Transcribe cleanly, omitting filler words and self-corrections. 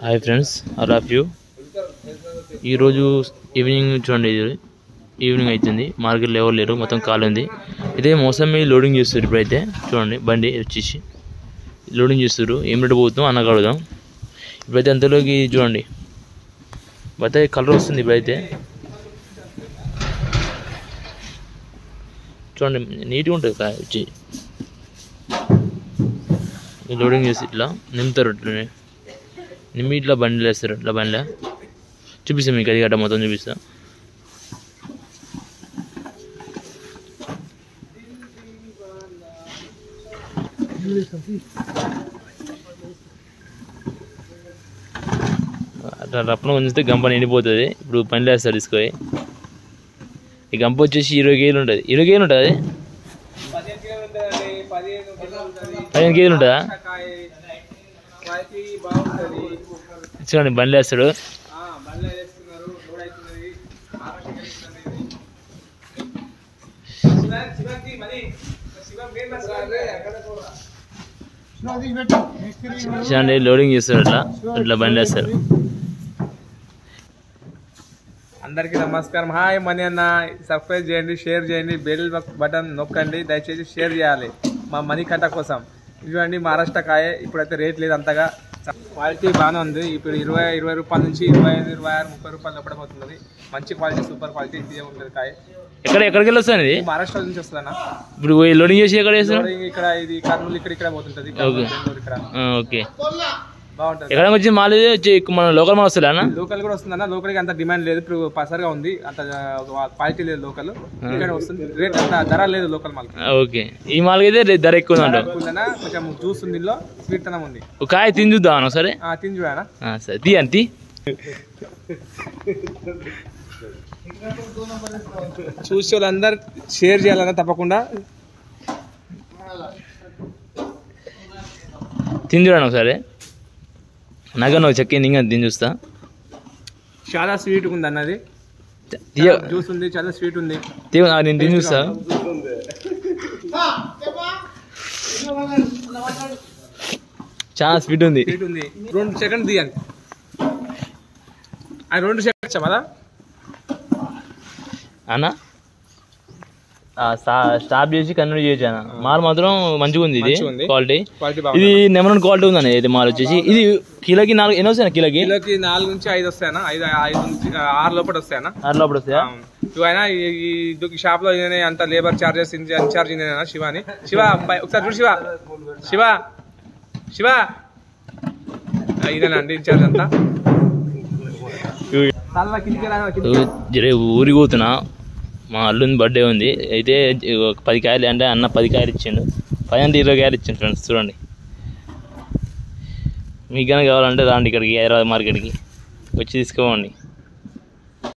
Hi friends, I love you. ఈరోజు evening చూడండి, evening అవుతుంది. మార్కెట్లో ఎవరు లేరు, మొత్తం ఖాళీ ఉంది. ఇదే మోసంబి లోడింగ్ చేస్తారు. ఇప్పుడైతే చూడండి, బండి వచ్చేసి లోడింగ్ చేస్తారు. ఏం రేటు పోతున్నాం అన్న కడుగుదాం. ఇప్పుడైతే అంతలోకి చూడండి, బత్తాయి కలర్ వస్తుంది. ఇప్పుడైతే చూడండి, నీట్గా ఉంటుంది కాయ వచ్చి. లోడింగ్ చేసి ఇట్లా నింపుతారు. నిమ్మి ఇట్లా బండిలో వేస్తారు. ఇట్లా బండిలో చూపిస్తాను మీకు, అది గట్ట మొత్తం చూపిస్తా. అట్లా రప్పన ఉంచితే గంప నిండిపోతుంది. ఇప్పుడు బండిలో వేస్తారు తీసుకొని. ఈ గంప వచ్చేసి 20 కేజీలు ఉంటుంది. 20 కేజీలు ఉంటుంది. అది 15 కేజీలు ఉంటుందా? చూడండి, బండ్లు వేస్తాడు. చూడండి, లోడింగ్ చేస్తారు. అట్లా బండ్లు వేస్తారు. అందరికీ నమస్కారం. హాయ్ మనీ అన్న, సబ్స్క్రైబ్ చేయండి, షేర్ చేయండి, బెల్ బటన్ నొక్కండి. దయచేసి షేర్ చేయాలి మా మనీ కట్ట కోసం. ఇదిగోండి మహారాష్ట్ర కాయ. ఇప్పుడైతే రేట్ లేదు అంతగా, క్వాలిటీ బాగానే ఉంది. ఇప్పుడు 20 రూపాయల నుంచి 25, 26, 30 రూపాయలు లోపల పోతుంది. మంచి క్వాలిటీ, సూపర్ క్వాలిటీ ఇదే ఉంటుంది కాయ. ఎక్కడికి వెళ్ళి వస్తుంది? మహారాష్ట్ర నుంచి వస్తుందన్న. ఇప్పుడు లోడింగ్ చేసి ఎక్కడ చేస్తారు? ఇక్కడ ఇది కర్నూలు, ఇక్కడ పోతుంటది. ఓకే, బాగుంటుంది. ఎక్కడ వచ్చి మాల్ వచ్చి మన లోకల్ మాల్ వస్తుంది అన్న? లోకల్ కూడా వస్తుందన్న. లోకల్కి అంత డిమాండ్ లేదు, ఇప్పుడు పసరుగా ఉంది, అంత క్వాలిటీ లేదు. లోకల్ ఇక్కడ వస్తుంది, రేట్ అంత ధర లేదు లోకల్ మాల్. ఓకే, ఈ మాల్ అయితే ధర ఎక్కువ ఉందంట. కొంచెం జ్యూస్ ఉంది, ఇందులో స్వీట్ తనం ఉంది. ఒక కాయ తిని చూద్దాం సరే? తిని చూడనా? సరే, తీ అంతి. చూసే వాళ్ళందరూ షేర్ చేయాలన్నా తప్పకుండా. తిని చూడండి ఒకసారి. నాగా నువ్వు చెక్కింది ఇంకా తిని చూస్తా. చాలా స్వీట్ ఉంది అన్నది. జ్యూస్ ఉంది, చాలా స్వీట్ ఉంది. నేను తిని చూస్తా. చాలా స్వీట్ ఉంది. 2 సెకండ్ తీయండి. 2 సెకండ్ చెప్పదా అన్న? స్టాప్ చేసి కంటిన్యూ చేయొచ్చు అన్న. మాల్ మాత్రం మంచిగా ఉంది. ఇది క్వాలిటీ, ఇది నెంబర్ 1 క్వాలిటీ ఉందన్న. ఇది మాల్ వచ్చేసి ఇది కిలోకి 4 ఎన్ని వస్తాయి? కిలోకి 4 నుంచి 5 వస్తాయన్నా. 5 నుంచి 6 లోపల వస్తాయన్నా. 6 లోపల వస్తాయా? ఇవైనా ఈ షాప్ లో అంత labour charges in-charge Shivani. Shiva ఒకసారి చూడు. శివ ఇదేనండి ఇన్ఛార్జ్ అంతా. ఊరికి పోతున్నా, మా అల్లుని బర్త్డే ఉంది. అయితే 10 కాయలు అంటే అన్న 10 కాయలు ఇచ్చిండు. 10 అంటే 20 కాయలు ఇచ్చిండు ఫ్రెండ్స్. చూడండి, మీకు కానీ కావాలంటే రాండి ఇక్కడికి, హైదరాబాద్ మార్కెట్కి వచ్చి తీసుకోండి.